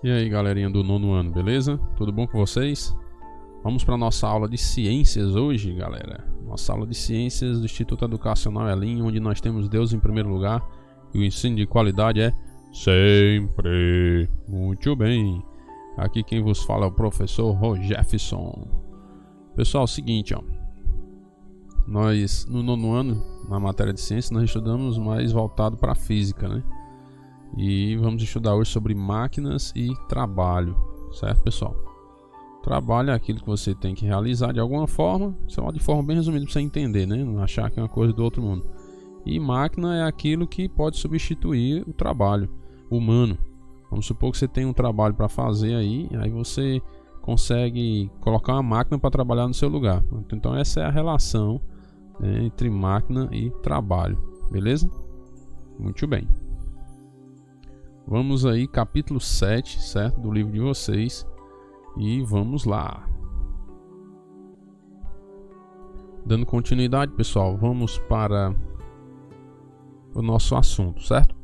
E aí, galerinha do nono ano, beleza? Tudo bom com vocês? Vamos para nossa aula de ciências hoje, galera. Nossa aula de ciências do Instituto Educacional Elim, onde nós temos Deus em primeiro lugar e o ensino de qualidade é sempre. Muito bem. Aqui quem vos fala é o professor Rogefferson. Pessoal, é o seguinte, ó. Nós, no nono ano, na matéria de ciências, nós estudamos mais voltado para a física, né? E vamos estudar hoje sobre máquinas e trabalho, certo, pessoal? Trabalho é aquilo que você tem que realizar de alguma forma, só de forma bem resumida para você entender, né? Não achar que é uma coisa do outro mundo. E máquina é aquilo que pode substituir o trabalho humano. Vamos supor que você tem um trabalho para fazer aí você consegue colocar uma máquina para trabalhar no seu lugar. Então essa é a relação, né, entre máquina e trabalho, beleza? Muito bem. Vamos aí, capítulo 7, certo? Do livro de vocês. E vamos lá. Dando continuidade, pessoal, vamos para o nosso assunto, certo?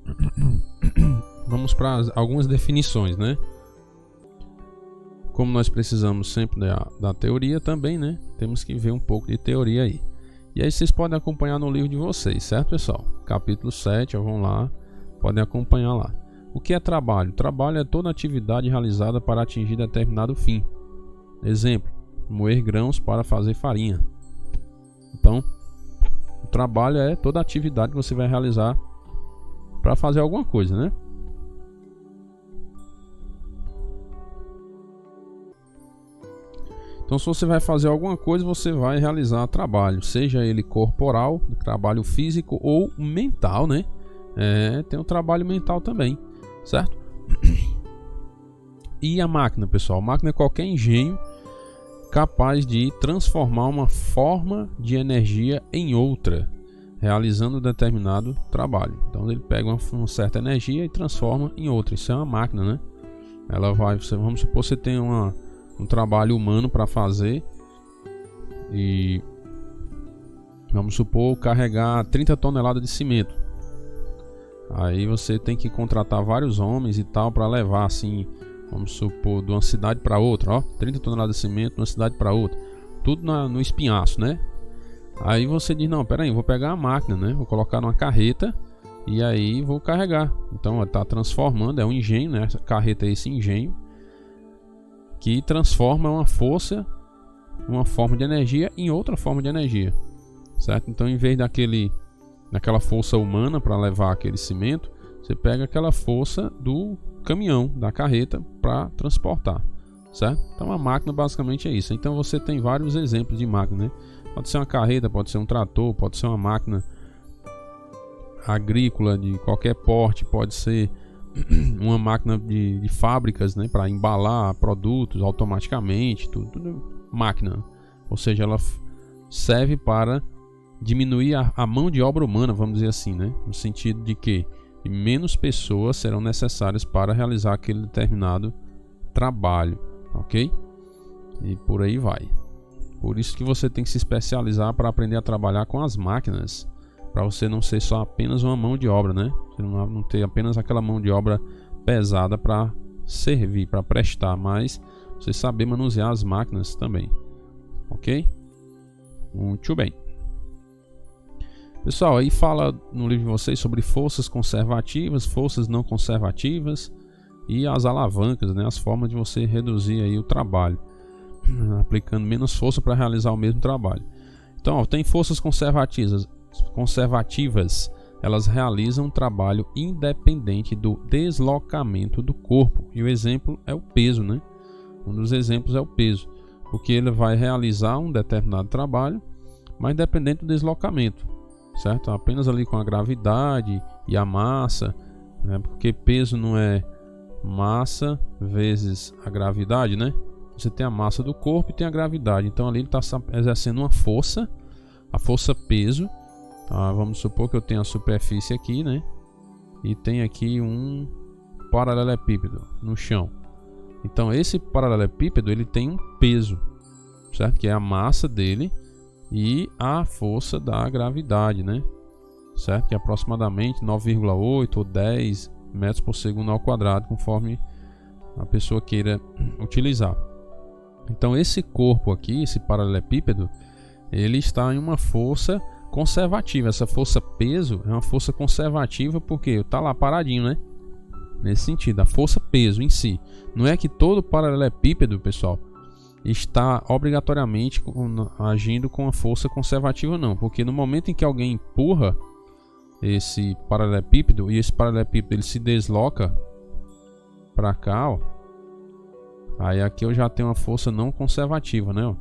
Vamos para algumas definições, né? Como nós precisamos sempre da teoria também, né? Temos que ver um pouco de teoria aí. E aí vocês podem acompanhar no livro de vocês, certo, pessoal? Capítulo 7, vão lá, podem acompanhar lá. O que é trabalho? Trabalho é toda atividade realizada para atingir determinado fim. Exemplo, moer grãos para fazer farinha. Então, o trabalho é toda atividade que você vai realizar para fazer alguma coisa, né? Então, se você vai fazer alguma coisa, você vai realizar trabalho, seja ele corporal, trabalho físico ou mental, né? Tem um trabalho mental também. Certo? E a máquina, pessoal? A máquina é qualquer engenho capaz de transformar uma forma de energia em outra, realizando determinado trabalho. Então ele pega uma certa energia e transforma em outra. Isso é uma máquina, né? Ela vai, vamos supor que você tem um trabalho humano para fazer e vamos supor carregar 30 toneladas de cimento. Aí você tem que contratar vários homens e tal para levar assim, vamos supor, de uma cidade para outra, ó, 30 toneladas de cimento de uma cidade para outra, tudo no espinhaço, né? Aí você diz, não, pera aí, vou pegar a máquina, né? Vou colocar numa carreta e aí vou carregar. Então está transformando, é um engenho, né? Essa carreta é esse engenho que transforma uma força, uma forma de energia em outra forma de energia, certo? Então em vez daquela força humana para levar aquele cimento, você pega aquela força do caminhão, da carreta para transportar, certo? Então a máquina basicamente é isso. Então você tem vários exemplos de máquina, né? Pode ser uma carreta, pode ser um trator, pode ser uma máquina agrícola de qualquer porte, pode ser uma máquina de fábricas, né, para embalar produtos automaticamente, tudo máquina. Ou seja, ela serve para diminuir a mão de obra humana, vamos dizer assim, né? No sentido de que menos pessoas serão necessárias para realizar aquele determinado trabalho, ok? E por aí vai. Por isso que você tem que se especializar para aprender a trabalhar com as máquinas, para você não ser só apenas uma mão de obra, né? Você não ter apenas aquela mão de obra pesada para servir, para prestar, mas você saber manusear as máquinas também, ok? Muito bem. Pessoal, aí fala no livro de vocês sobre forças conservativas, forças não conservativas e as alavancas, né? As formas de você reduzir aí o trabalho, aplicando menos força para realizar o mesmo trabalho. Então, ó, tem forças conservativas, elas realizam um trabalho independente do deslocamento do corpo. E o exemplo é o peso, né? Um dos exemplos é o peso, porque ele vai realizar um determinado trabalho, mas independente do deslocamento. Certo? Apenas ali com a gravidade e a massa, né? Porque peso não é massa vezes a gravidade, né? Você tem a massa do corpo e tem a gravidade. Então ali ele está exercendo uma força, a força peso. Vamos supor que eu tenho a superfície aqui, né? E tem aqui um paralelepípedo no chão. Então esse paralelepípedo ele tem um peso, certo? Que é a massa dele e a força da gravidade, né? Certo? Que é aproximadamente 9,8 ou 10 metros por segundo ao quadrado, conforme a pessoa queira utilizar. Então esse corpo aqui, esse paralelepípedo, ele está em uma força conservativa. Essa força peso é uma força conservativa porque está lá paradinho, né? Nesse sentido, a força peso em si. Não é que todo paralelepípedo, pessoal, está obrigatoriamente agindo com a força conservativa, não. Porque no momento em que alguém empurra esse paralelepípedo e esse paralelepípedo ele se desloca para cá, ó, aí aqui eu já tenho uma força não conservativa, né? Ó,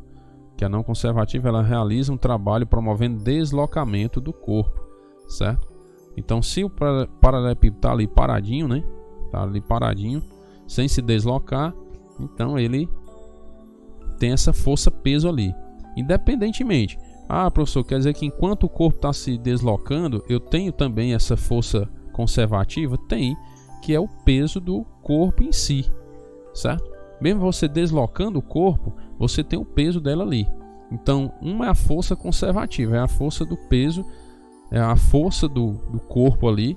que a não conservativa ela realiza um trabalho promovendo deslocamento do corpo, certo? Então se o paralelepípedo está ali paradinho, né? Tá ali paradinho, sem se deslocar, então ele tem essa força peso ali, independentemente. Ah, professor, quer dizer que enquanto o corpo está se deslocando, eu tenho também essa força conservativa? Tem, que é o peso do corpo em si, certo? Mesmo você deslocando o corpo, você tem o peso dela ali. Então, uma é a força conservativa, é a força do peso, é a força do corpo ali,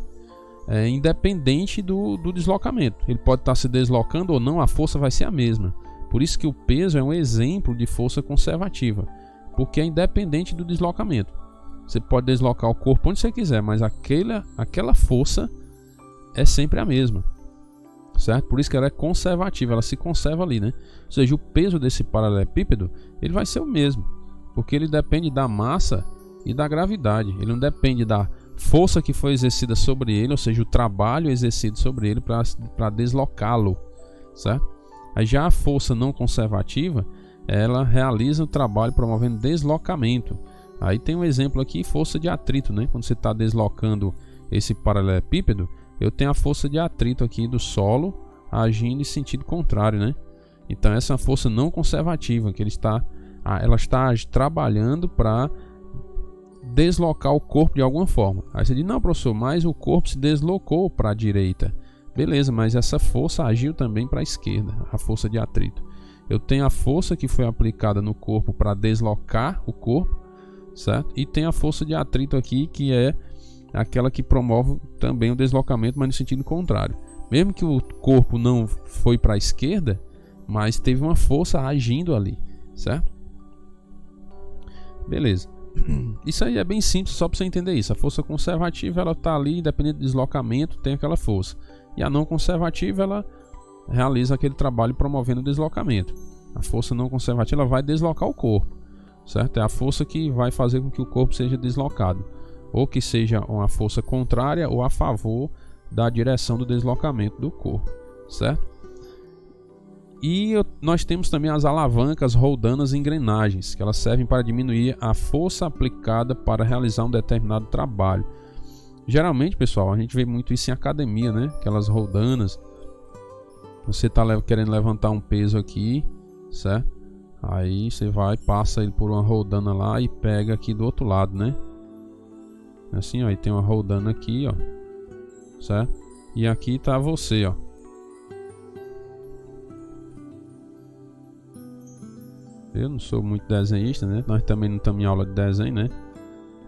independente do deslocamento. Ele pode estar se deslocando ou não, a força vai ser a mesma. Por isso que o peso é um exemplo de força conservativa, porque é independente do deslocamento. Você pode deslocar o corpo onde você quiser, mas aquela força é sempre a mesma, certo? Por isso que ela é conservativa, ela se conserva ali, né? Ou seja, o peso desse paralelepípedo ele vai ser o mesmo, porque ele depende da massa e da gravidade. Ele não depende da força que foi exercida sobre ele, ou seja, o trabalho exercido sobre ele para deslocá-lo, certo? Aí já a força não conservativa, ela realiza o trabalho promovendo deslocamento. Aí tem um exemplo aqui, força de atrito, né? Quando você está deslocando esse paralelepípedo, eu tenho a força de atrito aqui do solo agindo em sentido contrário, né? Então essa é uma força não conservativa, que ela está trabalhando para deslocar o corpo de alguma forma. Aí você diz, não, professor, mas o corpo se deslocou para a direita. Beleza, mas essa força agiu também para a esquerda, a força de atrito. Eu tenho a força que foi aplicada no corpo para deslocar o corpo, certo? E tem a força de atrito aqui, que é aquela que promove também o deslocamento, mas no sentido contrário. Mesmo que o corpo não foi para a esquerda, mas teve uma força agindo ali, certo? Beleza. Isso aí é bem simples, só para você entender isso. A força conservativa ela está ali, independente do deslocamento, tem aquela força. E a não conservativa ela realiza aquele trabalho promovendo o deslocamento. A força não conservativa ela vai deslocar o corpo, certo? É a força que vai fazer com que o corpo seja deslocado, ou que seja uma força contrária ou a favor da direção do deslocamento do corpo, certo? E nós temos também as alavancas, roldanas e engrenagens, que elas servem para diminuir a força aplicada para realizar um determinado trabalho. Geralmente, pessoal, a gente vê muito isso em academia, né? Aquelas roldanas. Você está querendo levantar um peso aqui, certo? Aí você vai, passa ele por uma roldana lá e pega aqui do outro lado, né? Assim, ó, e tem uma roldana aqui, ó, certo? E aqui tá você, ó. Eu não sou muito desenhista, né? Nós também não estamos em aula de desenho, né?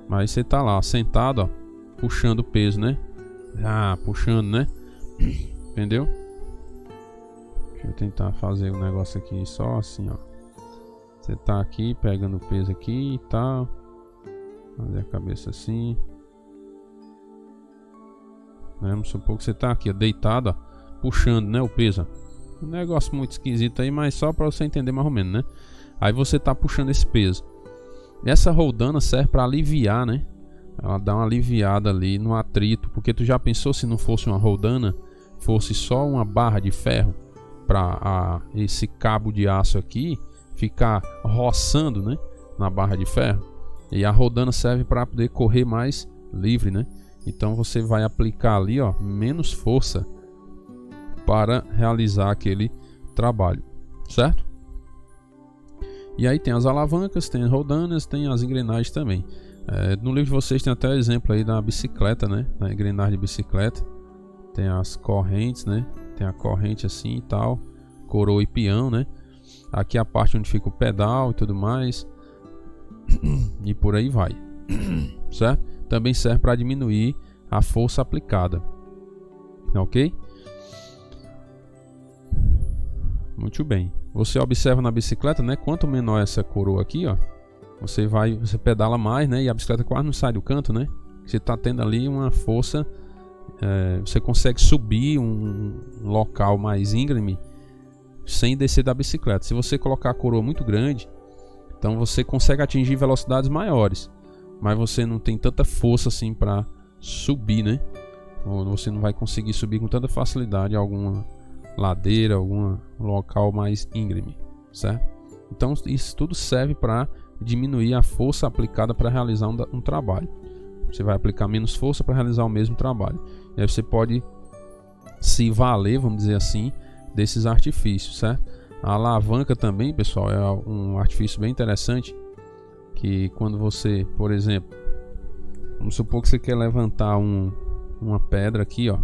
Mas você tá lá, sentado, ó, puxando o peso, né? Ah, puxando, né? Entendeu? Deixa eu tentar fazer o negócio aqui só assim, ó. Você tá aqui, pegando o peso aqui e tal. Fazer a cabeça assim. Vamos supor que você tá aqui, ó, deitado, ó, puxando, né, o peso. Um negócio muito esquisito aí, mas só para você entender mais ou menos, né? Aí você tá puxando esse peso. Essa roldana serve para aliviar, né? Ela dá uma aliviada ali no atrito, porque tu já pensou se não fosse uma roldana, fosse só uma barra de ferro para esse cabo de aço aqui ficar roçando, né, na barra de ferro? E a roldana serve para poder correr mais livre, né? Então você vai aplicar ali, ó, menos força para realizar aquele trabalho, certo? E aí tem as alavancas, tem as roldanas, tem as engrenagens também. No livro de vocês tem até o exemplo aí da bicicleta, né? Da engrenagem de bicicleta. Tem as correntes, né? Tem a corrente assim e tal, coroa e peão, né? Aqui é a parte onde fica o pedal e tudo mais. E por aí vai, certo? Também serve para diminuir a força aplicada, ok? Muito bem. Você observa na bicicleta, né? Quanto menor essa coroa aqui, ó, você pedala mais, né? E a bicicleta quase não sai do canto, né? Você está tendo ali uma força. Você consegue subir um local mais íngreme sem descer da bicicleta. Se você colocar a coroa muito grande, então você consegue atingir velocidades maiores, mas você não tem tanta força assim para subir, né? Ou você não vai conseguir subir com tanta facilidade alguma ladeira, algum local mais íngreme, certo? Então isso tudo serve para diminuir a força aplicada para realizar um trabalho. Você vai aplicar menos força para realizar o mesmo trabalho. E aí você pode se valer, vamos dizer assim, desses artifícios, certo? A alavanca também, pessoal, é um artifício bem interessante, que quando você, por exemplo, vamos supor que você quer levantar uma pedra aqui, ó.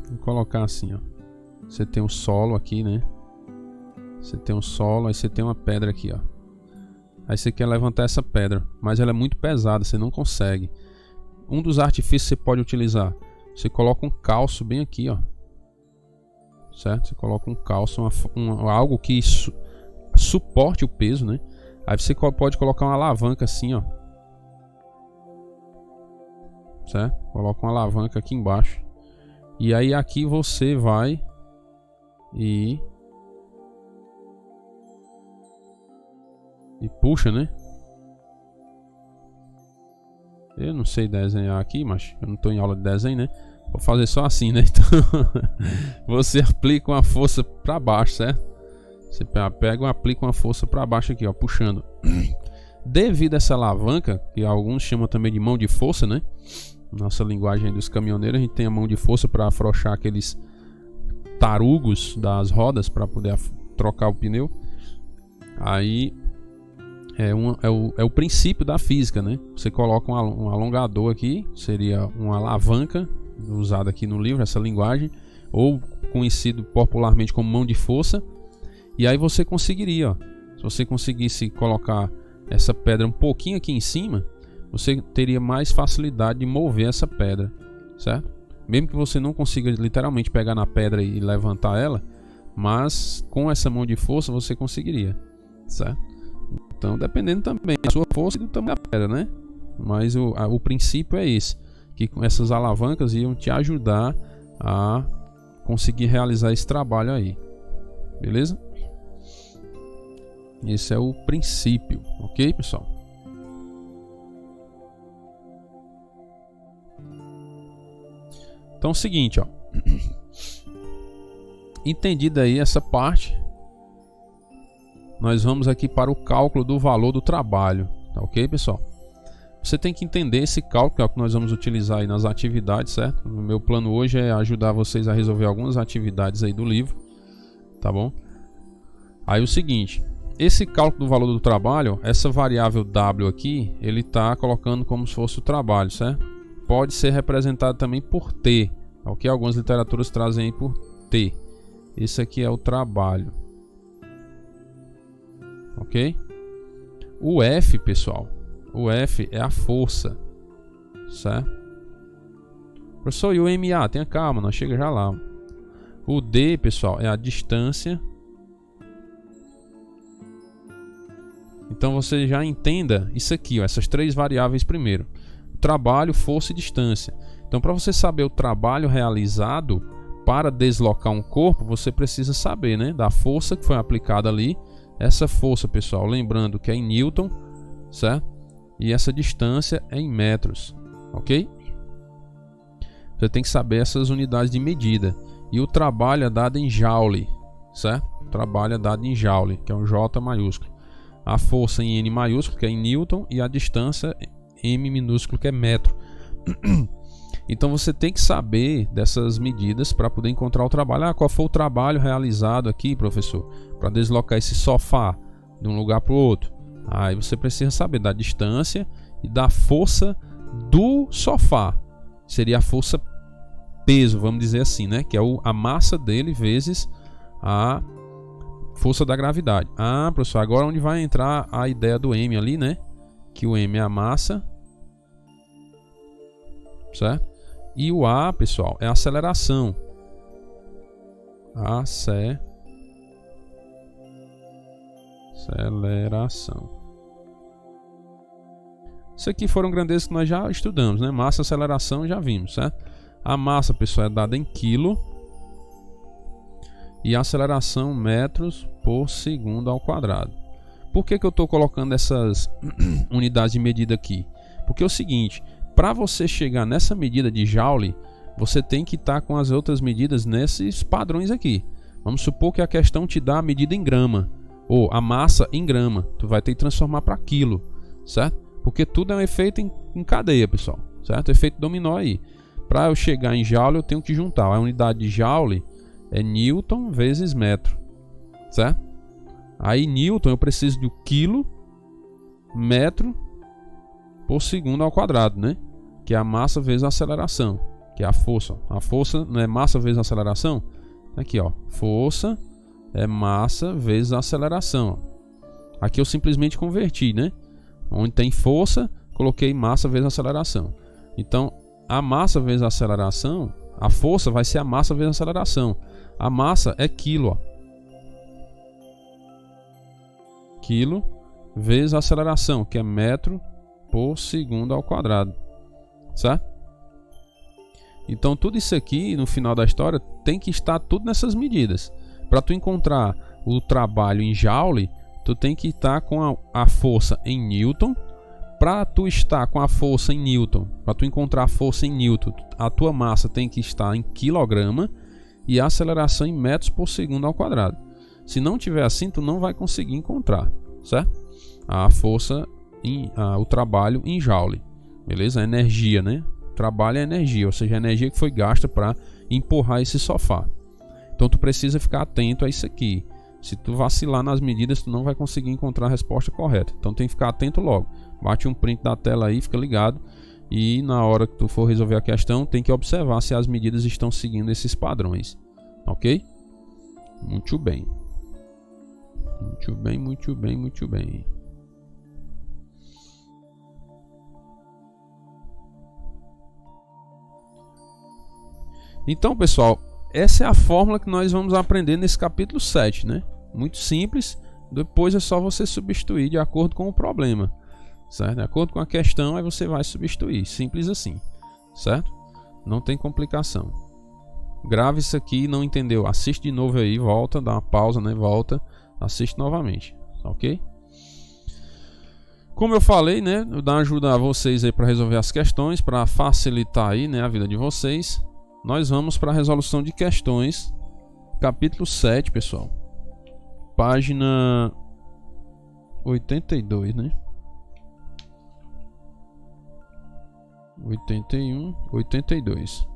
Vou colocar assim, ó. Você tem um solo aqui, né? Você tem um solo, aí você tem uma pedra aqui, ó. Aí você quer levantar essa pedra, mas ela é muito pesada, você não consegue. Um dos artifícios que você pode utilizar, você coloca um calço bem aqui, ó. Certo? Você coloca um calço, algo que suporte o peso, né? Aí você pode colocar uma alavanca assim, ó. Certo? Coloca uma alavanca aqui embaixo. E aí aqui você vai e puxa, né? Eu não sei desenhar aqui, mas eu não estou em aula de desenho, né? Vou fazer só assim, né? Então você aplica uma força para baixo, certo? Você pega e aplica uma força para baixo aqui, ó, puxando. Devido a essa alavanca, que alguns chamam também de mão de força, né? Nossa linguagem dos caminhoneiros, a gente tem a mão de força para afrouxar aqueles tarugos das rodas para poder trocar o pneu. Aí é o princípio da física, né? Você coloca um alongador aqui, seria uma alavanca, usada aqui no livro, essa linguagem, ou conhecido popularmente como mão de força. E aí você conseguiria, ó, se você conseguisse colocar essa pedra um pouquinho aqui em cima, você teria mais facilidade de mover essa pedra, certo? Mesmo que você não consiga literalmente pegar na pedra e levantar ela, mas com essa mão de força você conseguiria, certo? Então, dependendo também da sua força e do tamanho da pedra, né? Mas o princípio é esse, que com essas alavancas iam te ajudar a conseguir realizar esse trabalho aí. Beleza? Esse é o princípio, ok, pessoal? Então é o seguinte, ó. Entendida aí essa parte, nós vamos aqui para o cálculo do valor do trabalho, tá ok, pessoal? Você tem que entender esse cálculo, que é o que nós vamos utilizar aí nas atividades, certo? O meu plano hoje é ajudar vocês a resolver algumas atividades aí do livro, tá bom? Aí o seguinte, esse cálculo do valor do trabalho, essa variável W aqui, ele está colocando como se fosse o trabalho, certo? Pode ser representado também por T, ok? Algumas literaturas trazem aí por T. Esse aqui é o trabalho, ok? O F, pessoal, o F é a força, certo? Professor, e o MA? Tenha calma, nós chega já lá. O D, pessoal, é a distância. Então você já entenda isso aqui, ó, essas três variáveis primeiro: trabalho, força e distância. Então, para você saber o trabalho realizado para deslocar um corpo, você precisa saber, né, da força que foi aplicada ali. Essa força, pessoal, lembrando que é em Newton, certo? E essa distância é em metros, ok? Você tem que saber essas unidades de medida. E o trabalho é dado em joule, certo? O trabalho é dado em joule, que é um J maiúsculo. A força em N maiúsculo, que é em Newton, e a distância M minúsculo, que é metro. Então você tem que saber dessas medidas para poder encontrar o trabalho. Ah, qual foi o trabalho realizado aqui, professor, para deslocar esse sofá de um lugar para o outro? Aí você precisa saber da distância e da força do sofá. Seria a força peso, vamos dizer assim, né? Que é a massa dele vezes a força da gravidade. Ah, professor, agora onde vai entrar a ideia do M ali, né? Que o M é a massa, certo? E o A, pessoal, é a aceleração. aceleração. Isso aqui foram grandezas que nós já estudamos, né? Massa e aceleração já vimos, certo? A massa, pessoal, é dada em quilo e a aceleração metros por segundo ao quadrado. Por que eu estou colocando essas unidades de medida aqui? Porque é o seguinte, para você chegar nessa medida de Joule, você tem que estar com as outras medidas nesses padrões aqui. Vamos supor que a questão te dá a medida em grama, ou a massa em grama. Tu vai ter que transformar para quilo, certo? Porque tudo é um efeito em cadeia, pessoal, certo? Efeito dominó aí. Para eu chegar em Joule, eu tenho que juntar. A unidade de Joule é Newton vezes metro, certo? Aí Newton eu preciso do quilo, metro por segundo ao quadrado, né? Que é a massa vezes a aceleração, que é a força. A força não é massa vezes a aceleração? Aqui, ó, força é massa vezes a aceleração. Aqui eu simplesmente converti, né? Onde tem força, coloquei massa vezes a aceleração. Então, a massa vezes a aceleração, a força vai ser a massa vezes a aceleração. A massa é quilo, ó. Quilo vezes a aceleração, que é metro por segundo ao quadrado, certo? Então tudo isso aqui no final da história tem que estar tudo nessas medidas. Para tu encontrar o trabalho em Joule, tu tem que estar com a força em Newton. Para tu estar com a força em Newton, para tu encontrar a força em Newton, a tua massa tem que estar em quilograma e a aceleração em metros por segundo ao quadrado. Se não tiver assim, tu não vai conseguir encontrar, certo? A força, o trabalho em Joule, beleza? A energia, né? Trabalho é energia, ou seja, a energia que foi gasta para empurrar esse sofá. Então tu precisa ficar atento a isso aqui. Se tu vacilar nas medidas, tu não vai conseguir encontrar a resposta correta. Então tem que ficar atento logo. Bate um print da tela aí, fica ligado. E na hora que tu for resolver a questão, tem que observar se as medidas estão seguindo esses padrões. Ok? Muito bem. Muito bem, muito bem, muito bem. Então, pessoal, essa é a fórmula que nós vamos aprender nesse capítulo 7, né? Muito simples. Depois é só você substituir de acordo com o problema, certo? De acordo com a questão, aí você vai substituir. Simples assim, certo? Não tem complicação. Grave isso aqui, não entendeu? Assiste de novo aí, volta, dá uma pausa, né? Volta, assiste novamente, ok? Como eu falei, né? Eu dar ajuda a vocês aí para resolver as questões, para facilitar aí, né, a vida de vocês. Nós vamos para a resolução de questões, capítulo 7, pessoal. Página 82, né? 81, 82.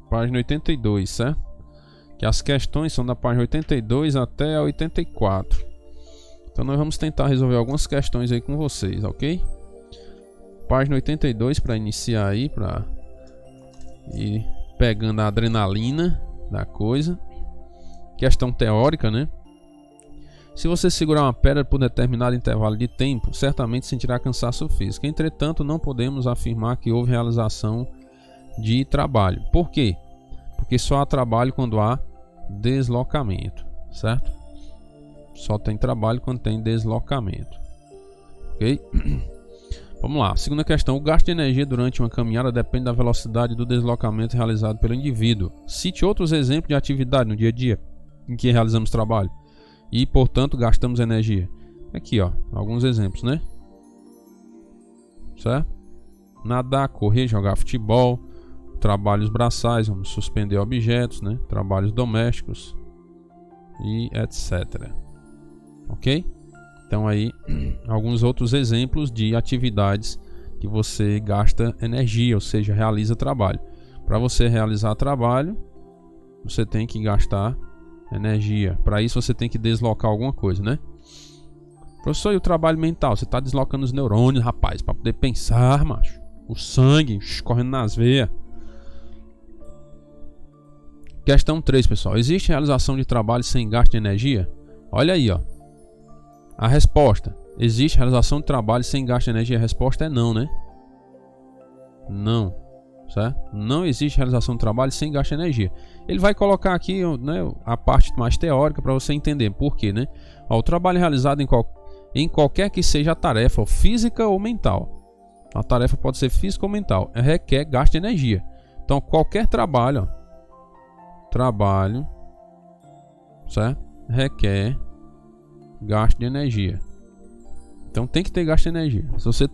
Página 82, certo? Que as questões são da página 82 até a 84. Então nós vamos tentar resolver algumas questões aí com vocês, ok? Página 82 para iniciar aí, para ir pegando a adrenalina da coisa. Questão teórica, né? Se você segurar uma pedra por determinado intervalo de tempo, certamente sentirá cansaço físico. Entretanto, não podemos afirmar que houve realização de trabalho. Por quê? Porque só há trabalho quando há deslocamento, certo? Só tem trabalho quando tem deslocamento, ok? Vamos lá, segunda questão. O gasto de energia durante uma caminhada depende da velocidade do deslocamento realizado pelo indivíduo. Cite outros exemplos de atividade no dia a dia em que realizamos trabalho e, portanto, gastamos energia. Aqui, ó, alguns exemplos, né? Certo? Nadar, correr, jogar futebol, trabalhos braçais, vamos suspender objetos, né? Trabalhos domésticos e etc. Ok? Então aí, alguns outros exemplos de atividades que você gasta energia, ou seja, realiza trabalho. Para você realizar trabalho, você tem que gastar energia. Para isso você tem que deslocar alguma coisa, né? Professor, e o trabalho mental? Você está deslocando os neurônios, rapaz, para poder pensar, macho. O sangue correndo nas veias. Questão 3, pessoal. Existe realização de trabalho sem gasto de energia? Olha aí, ó. A resposta: existe realização de trabalho sem gasto de energia? A resposta é não, né? Não. certo? Não existe realização do trabalho sem gasto de energia. Ele vai colocar aqui, né, a parte mais teórica para você entender por quê, né? Ó, o trabalho realizado em qualquer que seja a tarefa, física ou mental. A tarefa pode ser física ou mental, requer gasto de energia. Então qualquer trabalho, certo? Requer gasto de energia. Então tem que ter gasto de energia. Se você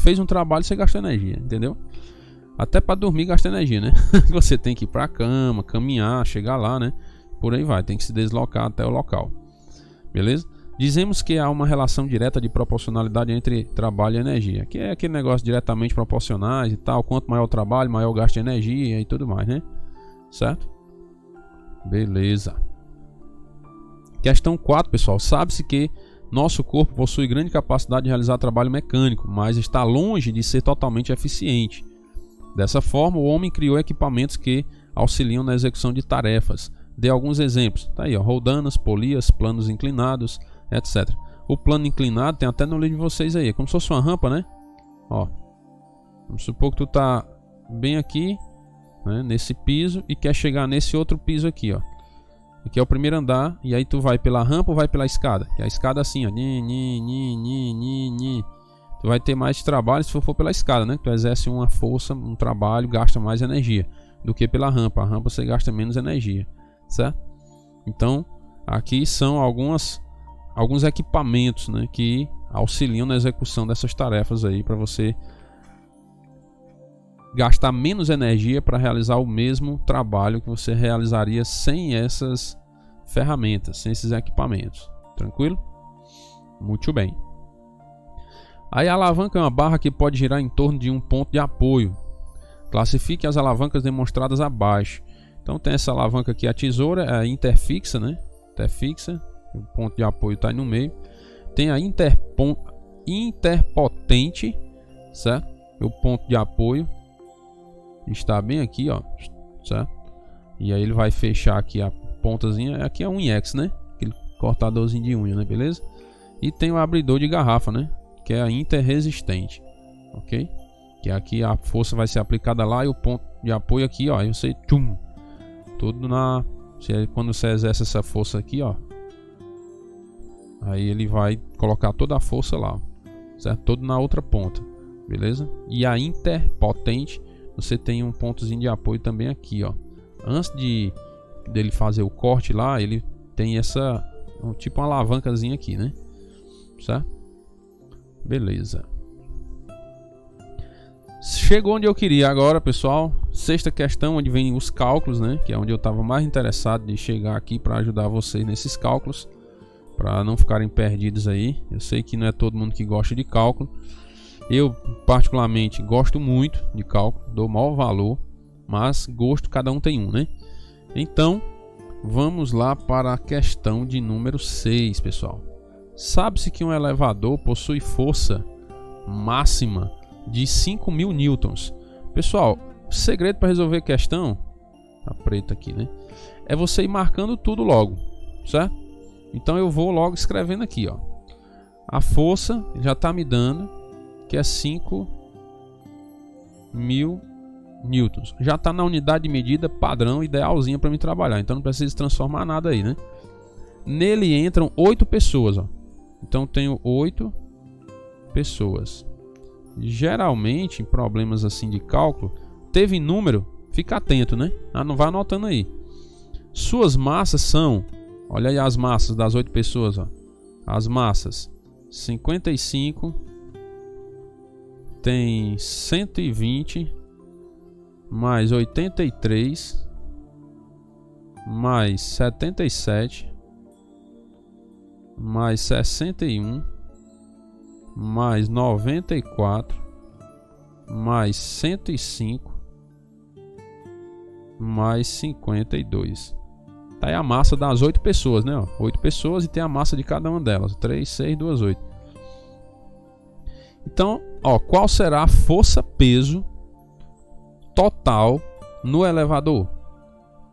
fez um trabalho, você gasta energia, entendeu? Até para dormir gasta energia, né? Você tem que ir para a cama, caminhar, chegar lá, né? Por aí vai, tem que se deslocar até o local. Beleza? Dizemos que há uma relação direta de proporcionalidade entre trabalho e energia, que é aquele negócio diretamente proporcionais e tal. Quanto maior o trabalho, maior o gasto de energia e tudo mais, né? Certo? Beleza. Questão 4, pessoal. Sabe-se que nosso corpo possui grande capacidade de realizar trabalho mecânico, mas está longe de ser totalmente eficiente. Dessa forma, o homem criou equipamentos que auxiliam na execução de tarefas. Dê alguns exemplos. Tá aí, ó, roldanas, polias, planos inclinados, etc. O plano inclinado tem até no livro de vocês aí. É como se fosse uma rampa, né? Ó, vamos supor que tu tá bem aqui, né, nesse piso e quer chegar nesse outro piso aqui, ó. Aqui é o primeiro andar e aí tu vai pela rampa ou vai pela escada? Que a escada assim, ó. Tu vai ter mais trabalho se for pela escada, né? Tu exerce uma força, um trabalho, gasta mais energia do que pela rampa. A rampa você gasta menos energia, certo? Então, aqui são alguns equipamentos, né, que auxiliam na execução dessas tarefas aí para você gastar menos energia para realizar o mesmo trabalho que você realizaria sem essas ferramentas, sem esses equipamentos. Tranquilo? Muito bem. Aí a alavanca é uma barra que pode girar em torno de um ponto de apoio. Classifique as alavancas demonstradas abaixo. Então tem essa alavanca aqui, a tesoura, é a interfixa, né? Interfixa, o ponto de apoio está aí no meio. Tem a interpotente, certo? O ponto de apoio está bem aqui, ó, certo? E aí ele vai fechar aqui a pontazinha, aqui é um IX, né? Aquele cortadorzinho de unha, né? Beleza? E tem o abridor de garrafa, né? Que é a interresistente, ok? Que aqui a força vai ser aplicada lá e o ponto de apoio aqui, ó. Aí você, tchum, tudo na... Quando você exerce essa força aqui, ó, aí ele vai colocar toda a força lá, certo? Todo na outra ponta, beleza? E a interpotente, você tem um pontozinho de apoio também aqui, ó. Antes dele fazer o corte lá, ele tem essa, tipo uma alavancazinha aqui, né? Certo? Beleza. Chegou onde eu queria agora, pessoal. Sexta questão, onde vem os cálculos, né? Que é onde eu estava mais interessado de chegar aqui para ajudar vocês nesses cálculos, para não ficarem perdidos aí. Eu sei que não é todo mundo que gosta de cálculo. Eu particularmente gosto muito de cálculo, dou maior valor, mas gosto cada um tem um, né? Então, vamos lá para a questão de número 6, pessoal. Sabe-se que um elevador possui força máxima de 5.000 newtons. Pessoal, o segredo para resolver a questão, tá preta aqui, né? É você ir marcando tudo logo, certo? Então eu vou logo escrevendo aqui, ó. A força já está me dando que é 5.000 newtons. Já está na unidade de medida padrão, idealzinha para me trabalhar. Então não precisa transformar nada aí, né? Nele entram 8 pessoas, ó. Então tenho 8 pessoas. Geralmente, em problemas assim de cálculo, teve número, fica atento, né? Não vai anotando aí. Suas massas são, olha aí as massas das 8 pessoas, ó. As massas 55, tem 120, mais 83, mais 77, mais 61, mais 94, mais 105, mais 52. Tá aí a massa das 8 pessoas, né? 8 pessoas e tem a massa de cada uma delas. 3, 6, 2, 8. Então, ó, qual será a força-peso total no elevador?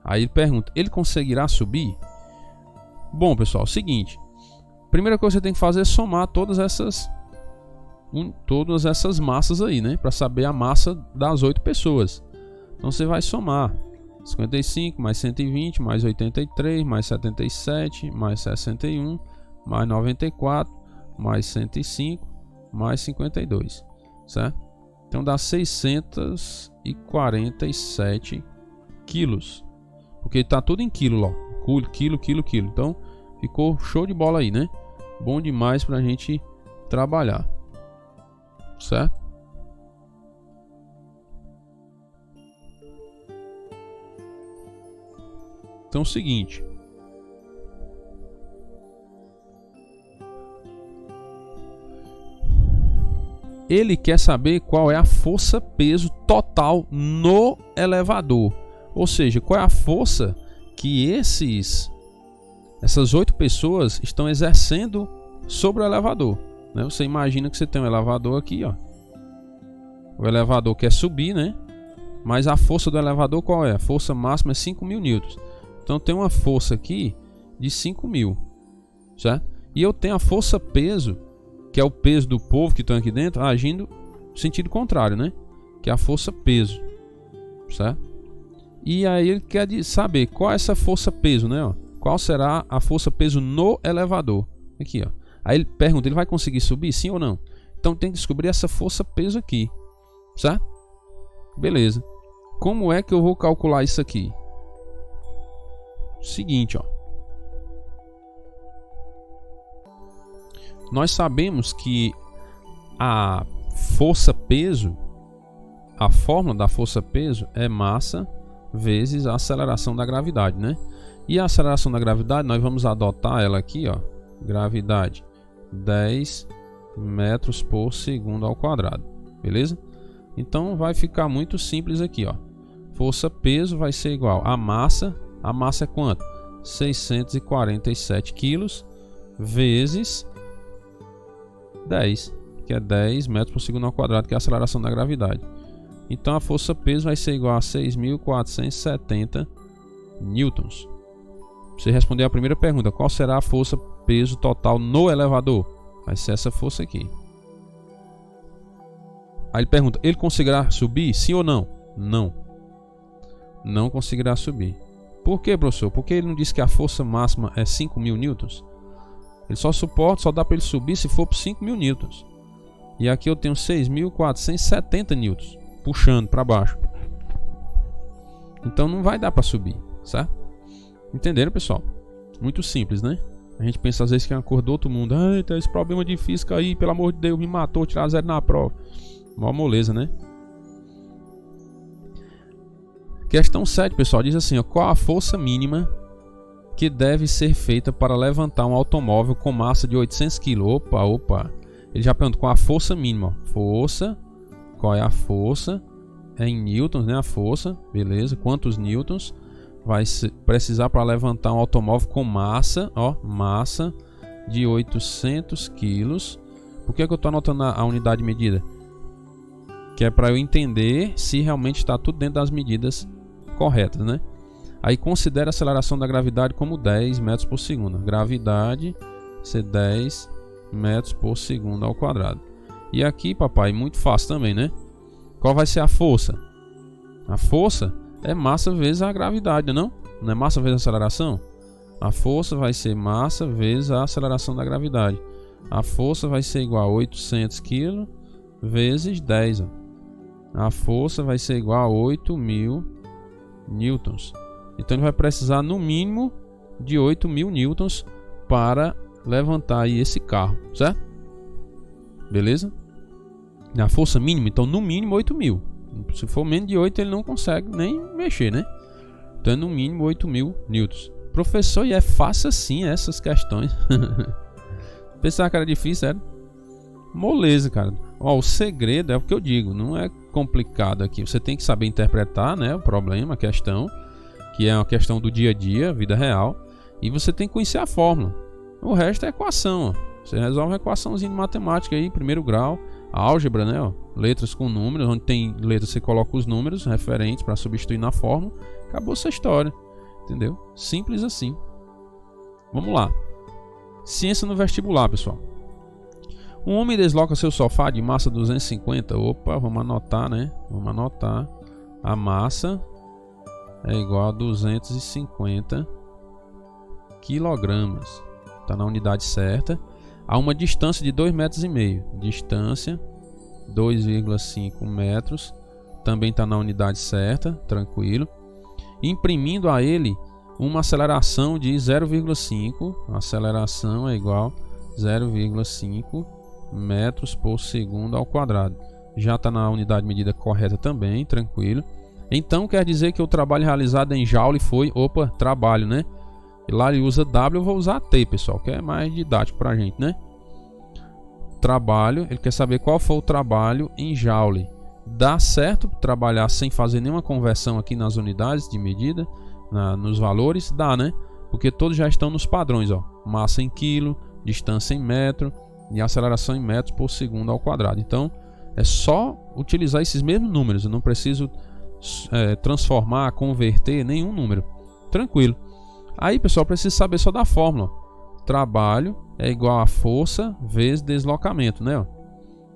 Aí ele pergunta, ele conseguirá subir? Bom, pessoal, é o seguinte. Primeira coisa que você tem que fazer é somar todas essas massas aí, né? Para saber a massa das 8 pessoas. Então você vai somar 55 mais 120 mais 83 mais 77 mais 61 mais 94 mais 105 mais 52, certo? Então dá 647 quilos, porque tá tudo em quilo, ó. Quilo. Então ficou show de bola aí, né? Bom demais pra gente trabalhar, certo? Então é o seguinte, ele quer saber qual é a força-peso total no elevador, ou seja, qual é a força que essas 8 pessoas estão exercendo sobre o elevador, né? Você imagina que você tem um elevador aqui, ó. O elevador quer subir, né? Mas a força do elevador qual é? A força máxima é 5.000 newtons. Então tem uma força aqui de 5.000, certo? E eu tenho a força-peso, que é o peso do povo que estão aqui dentro, agindo no sentido contrário, né? Que é a força-peso, certo? E aí ele quer saber qual é essa força-peso, né? Ó. Qual será a força-peso no elevador? Aqui, ó. Aí ele pergunta, ele vai conseguir subir, sim ou não? Então tem que descobrir essa força-peso aqui, certo? Beleza. Como é que eu vou calcular isso aqui? Seguinte, ó. Nós sabemos que a força-peso, a fórmula da força-peso é massa vezes a aceleração da gravidade, né? E a aceleração da gravidade, nós vamos adotar ela aqui, ó. Gravidade 10 metros por segundo ao quadrado, beleza? Então vai ficar muito simples aqui, ó. Força-peso vai ser igual a massa. A massa é quanto? 647 quilos vezes 10, que é 10 metros por segundo ao quadrado, que é a aceleração da gravidade. Então a força-peso vai ser igual a 6.470 newtons. Você responder a primeira pergunta, qual será a força-peso total no elevador? Vai ser essa força aqui. Aí ele pergunta, ele conseguirá subir? Sim ou não? Não. Não conseguirá subir. Por que, professor? Porque ele não disse que a força máxima é 5.000 newtons? Ele só dá para ele subir se for por 5.000 newtons. E aqui eu tenho 6.470 newtons puxando para baixo. Então não vai dar para subir, certo? Entenderam, pessoal? Muito simples, né? A gente pensa às vezes que é uma cor do outro mundo. Ah, tem esse problema de física aí, pelo amor de Deus, me matou, tirar 0 na prova. Mó moleza, né? Questão 7, pessoal, diz assim, ó, qual a força mínima que deve ser feita para levantar um automóvel com massa de 800 kg? Opa. Ele já perguntou qual a força mínima. Força, qual é a força? É em newtons, né? A força, beleza. Quantos newtons vai precisar para levantar um automóvel com massa, ó, massa de 800 quilos. Por que eu estou anotando a unidade de medida? Que é para eu entender se realmente está tudo dentro das medidas corretas, né? Aí considera a aceleração da gravidade como 10 metros por segundo. Gravidade ser 10 metros por segundo ao quadrado. E aqui, papai, muito fácil também, né? Qual vai ser a força? A força é massa vezes a gravidade, não? Não é massa vezes a aceleração? A força vai ser massa vezes a aceleração da gravidade. A força vai ser igual a 800 kg vezes 10. Ó. A força vai ser igual a 8.000 newtons. Então ele vai precisar no mínimo de 8.000 newtons para levantar aí esse carro, certo? Beleza? A força mínima, então no mínimo 8.000. Se for menos de 8 ele não consegue nem mexer, né? Então no mínimo 8.000 newtons. Professor, e é fácil assim essas questões. Pensar que era difícil, era moleza, cara. Ó, o segredo é o que eu digo, não é complicado aqui. Você tem que saber interpretar, né, o problema, a questão, que é uma questão do dia a dia, vida real, e você tem que conhecer a fórmula. O resto é equação, ó. Você resolve uma equaçãozinha de matemática aí, primeiro grau, álgebra, né, ó, letras com números, onde tem letras você coloca os números referentes para substituir na fórmula, acabou essa história, entendeu? Simples assim. Vamos lá. Ciência no vestibular, pessoal. Um homem desloca seu sofá de massa 250. Opa, vamos anotar, né? Vamos anotar. a massa é igual a 250 quilogramas. Está na unidade certa. A uma distância de 2,5 metros. Distância 2,5 metros. Também está na unidade certa, tranquilo. Imprimindo a ele uma aceleração de 0,5. Aceleração é igual a 0,5 metros por segundo ao quadrado. Já está na unidade de medida correta também, tranquilo. Então quer dizer que o trabalho realizado em joule foi, trabalho, né? E lá ele usa W, eu vou usar T, pessoal, que é mais didático pra gente, né? Trabalho, ele quer saber qual foi o trabalho em joule. Dá certo trabalhar sem fazer nenhuma conversão aqui nas unidades de medida, nos valores? Dá, né? Porque todos já estão nos padrões, ó. Massa em quilo, distância em metro e aceleração em metros por segundo ao quadrado. Então é só utilizar esses mesmos números, eu não preciso transformar, converter nenhum número. Tranquilo. Aí, pessoal, precisa saber só da fórmula. Trabalho é igual a força vezes deslocamento, né?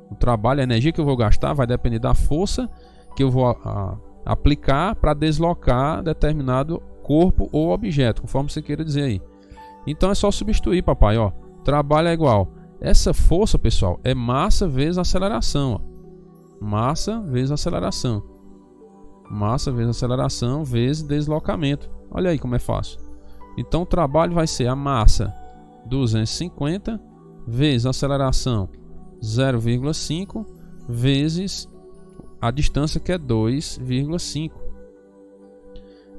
O trabalho, a energia que eu vou gastar vai depender da força que eu vou aplicar para deslocar determinado corpo ou objeto, conforme você queira dizer aí. Então é só substituir, papai, ó. Trabalho é igual. Essa força, pessoal, é massa vezes aceleração, ó. Massa vezes aceleração. Massa vezes aceleração vezes deslocamento. Olha aí como é fácil. Então o trabalho vai ser a massa 250 vezes a aceleração 0,5 vezes a distância, que é 2,5.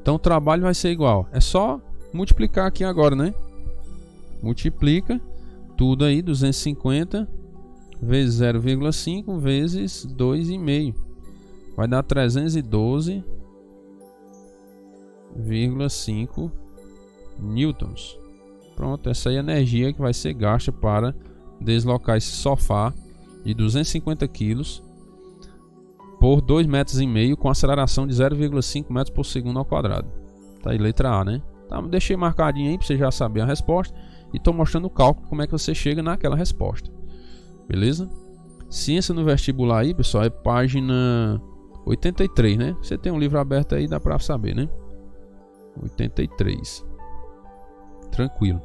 Então o trabalho vai ser igual. É só multiplicar aqui agora, né? Multiplica tudo aí, 250 vezes 0,5 vezes 2,5. Vai dar 312,5 newtons. Pronto, essa aí é a energia que vai ser gasta para deslocar esse sofá de 250 kg por 2,5 metros com aceleração de 0,5 metros por segundo ao quadrado. Tá aí, letra A, né? Tá, deixei marcadinho aí para você já saber a resposta. E estou mostrando o cálculo, como é que você chega naquela resposta. Beleza? Ciência no vestibular aí, pessoal, é página 83, né? Você tem um livro aberto aí, dá para saber, né? 83. Tranquilo.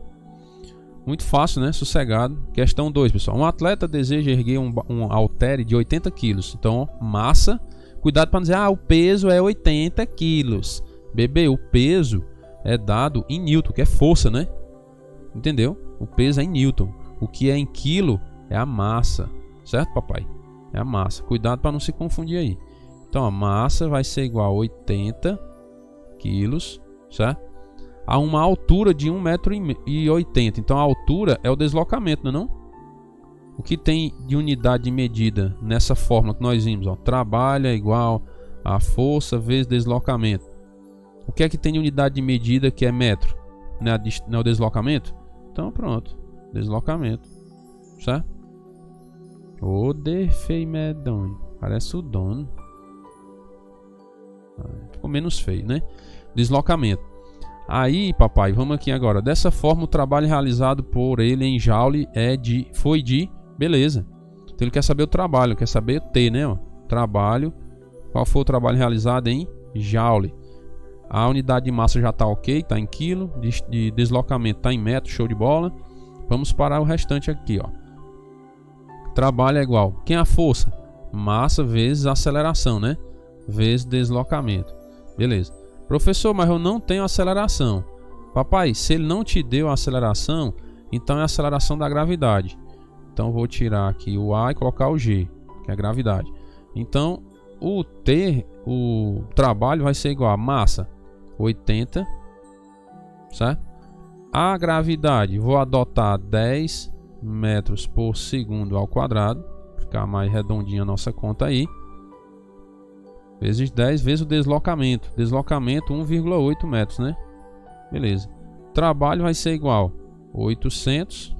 Muito fácil, né? Sossegado. Questão 2, pessoal. Um atleta deseja erguer um haltere de 80 kg. Então, massa. Cuidado para não dizer, o peso é 80 kg. Bebê, o peso é dado em newton, que é força, né? Entendeu? O peso é em newton. O que é em quilo é a massa. Certo, papai? É a massa. Cuidado para não se confundir aí. Então, a massa vai ser igual a 80 quilos, certo? A uma altura de 1,80 m. Então a altura é o deslocamento, não é não? O que tem de unidade de medida nessa fórmula que nós vimos? Ó, trabalho é igual a força vezes deslocamento. O que é que tem de unidade de medida que é metro? Não é o deslocamento? Então pronto, deslocamento, certo? O feio medonho. Parece o dono. Ficou menos feio, né? Deslocamento. Aí, papai, vamos aqui agora. Dessa forma, o trabalho realizado por ele em joule foi de... Beleza. Então ele quer saber o trabalho, quer saber o T, né? Ó. Trabalho. Qual foi o trabalho realizado em joule? A unidade de massa já está ok, está em quilo. De deslocamento está em metro, show de bola. Vamos parar o restante aqui, ó. Trabalho é igual. Quem é a força? Massa vezes aceleração, né? Vezes deslocamento. Beleza. Professor, mas eu não tenho aceleração. Papai, se ele não te deu a aceleração, então é a aceleração da gravidade. Então vou tirar aqui o A e colocar o G, que é a gravidade. Então o trabalho vai ser igual a massa 80, certo? A gravidade, vou adotar 10 metros por segundo ao quadrado, ficar mais redondinha a nossa conta aí. Vezes 10 vezes o deslocamento. Deslocamento 1,8 metros, né? Beleza. Trabalho vai ser igual 800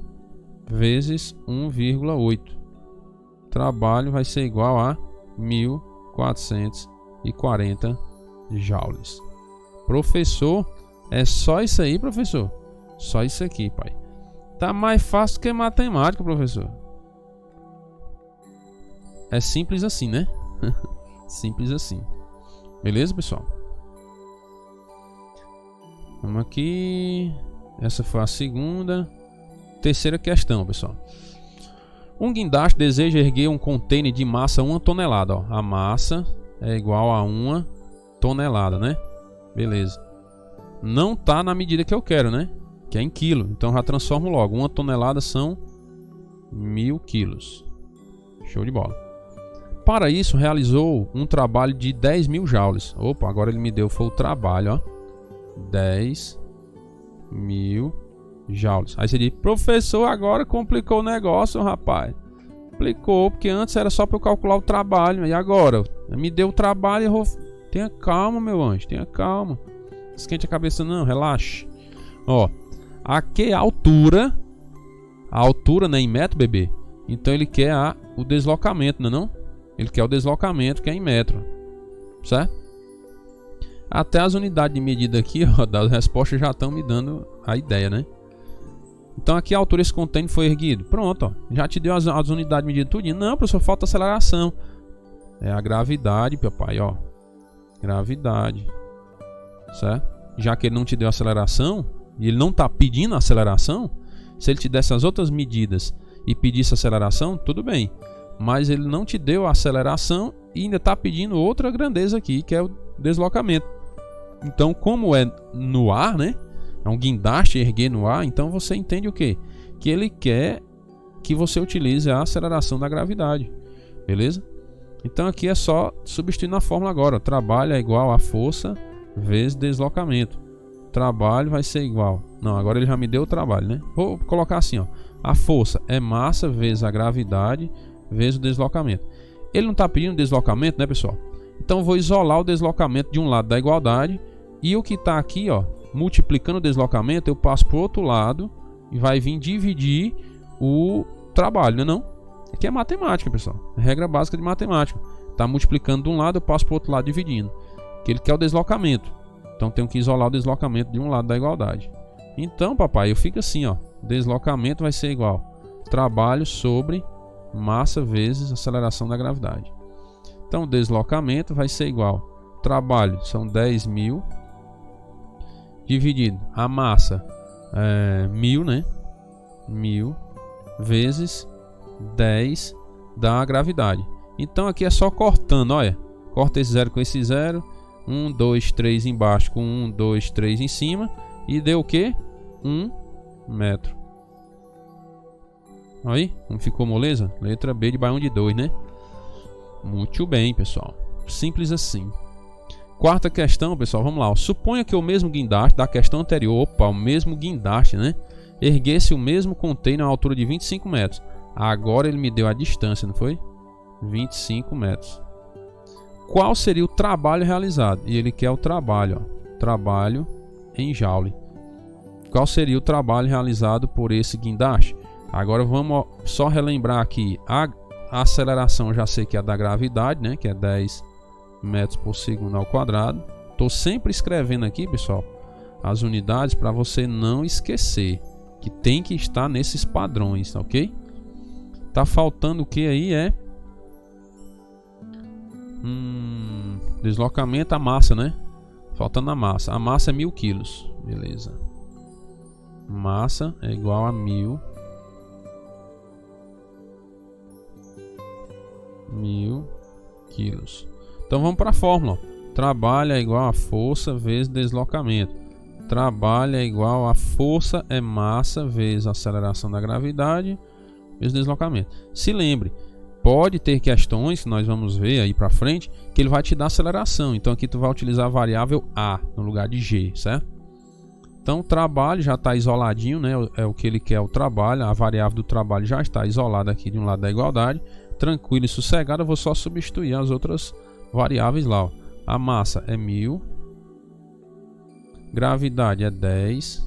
vezes 1,8. Trabalho vai ser igual a 1440 joules. Professor, é só isso aí, professor? Só isso aqui, pai. Tá mais fácil que matemática, professor. É simples assim, né? Simples assim. Beleza, pessoal? Vamos aqui. Essa foi a segunda. Terceira questão, pessoal. Um guindaste deseja erguer um container de massa 1 tonelada. Ó. A massa é igual a 1 tonelada, né? Beleza. Não tá na medida que eu quero, né? Que é em quilo. Então já transformo logo. 1 tonelada são 1000 quilos. Show de bola. Para isso, realizou um trabalho de 10.000 joules. Opa, agora ele me deu, foi o trabalho, ó. 10.000 joules. Aí você diz, professor, agora complicou o negócio, rapaz. Complicou, porque antes era só para eu calcular o trabalho. E agora? Me deu o trabalho e eu vou... Tenha calma, meu anjo, tenha calma. Esquente a cabeça não, relaxe. Ó, aqui é a altura. A altura, né, em metro, bebê. Então ele quer o deslocamento, não é não? Ele quer o deslocamento, que é em metro. Certo? Até as unidades de medida aqui, ó, das respostas já estão me dando a ideia, né? Então aqui a altura desse container foi erguido. Pronto, ó. Já te deu as unidades de medida tudinho. Não, professor, falta aceleração. É a gravidade, papai, ó. Gravidade. Certo? Já que ele não te deu aceleração, e ele não está pedindo aceleração, se ele te desse as outras medidas e pedisse aceleração, tudo bem. Mas ele não te deu a aceleração e ainda está pedindo outra grandeza aqui, que é o deslocamento. Então, como é no ar, né? É um guindaste erguer no ar, então você entende o quê? Que ele quer que você utilize a aceleração da gravidade. Beleza? Então aqui é só substituir na fórmula agora. Trabalho é igual a força vezes deslocamento. Trabalho vai ser igual... Não, agora ele já me deu o trabalho, né? Vou colocar assim, ó. A força é massa vezes a gravidade vezes o deslocamento. Ele não está pedindo deslocamento, né, pessoal? Então eu vou isolar o deslocamento de um lado da igualdade. E o que está aqui, ó, multiplicando o deslocamento, eu passo para o outro lado e vai vir dividir o trabalho, né não? Aqui é matemática, pessoal. É regra básica de matemática. Está multiplicando de um lado, eu passo para o outro lado dividindo. Que ele quer o deslocamento. Então tenho que isolar o deslocamento de um lado da igualdade. Então, papai, eu fico assim, ó. Deslocamento vai ser igual trabalho sobre massa vezes aceleração da gravidade. Então, deslocamento vai ser igual trabalho, são 10.000 dividido a massa 1.000, né? 1.000 vezes 10 da gravidade. Então aqui é só cortando, olha. Corta esse zero com esse zero. 1, 2, 3 embaixo com 1, 2, 3 em cima. E deu o que? 1 metro. Aí, como ficou moleza? Letra B de baião de 2, né? Muito bem, pessoal. Simples assim. Quarta questão, pessoal, vamos lá. Ó. Suponha que o mesmo guindaste da questão anterior, opa, o mesmo guindaste, né? Erguesse o mesmo container a altura de 25 metros. Agora ele me deu a distância, não foi? 25 metros. Qual seria o trabalho realizado? E ele quer o trabalho, ó. Trabalho em joule. Qual seria o trabalho realizado por esse guindaste? Agora vamos só relembrar aqui. A aceleração já sei que é da gravidade, né? Que é 10 metros por segundo ao quadrado. Estou sempre escrevendo aqui, pessoal, as unidades para você não esquecer que tem que estar nesses padrões, ok? Tá faltando o que aí é deslocamento a massa, né? Faltando a massa. A massa é 1.000 quilos, beleza? Massa é igual a 1.000 quilos. Então vamos para a fórmula. Trabalho é igual a força vezes deslocamento. Trabalho é igual a força é massa vezes a aceleração da gravidade vezes deslocamento. Se lembre, pode ter questões que nós vamos ver aí para frente que ele vai te dar aceleração. Então aqui tu vai utilizar a variável A no lugar de G, certo? Então o trabalho já está isoladinho, né? É o que ele quer, o trabalho. A variável do trabalho já está isolada aqui de um lado da igualdade. Tranquilo e sossegado, eu vou só substituir as outras variáveis lá, ó. A massa é 1.000, gravidade é 10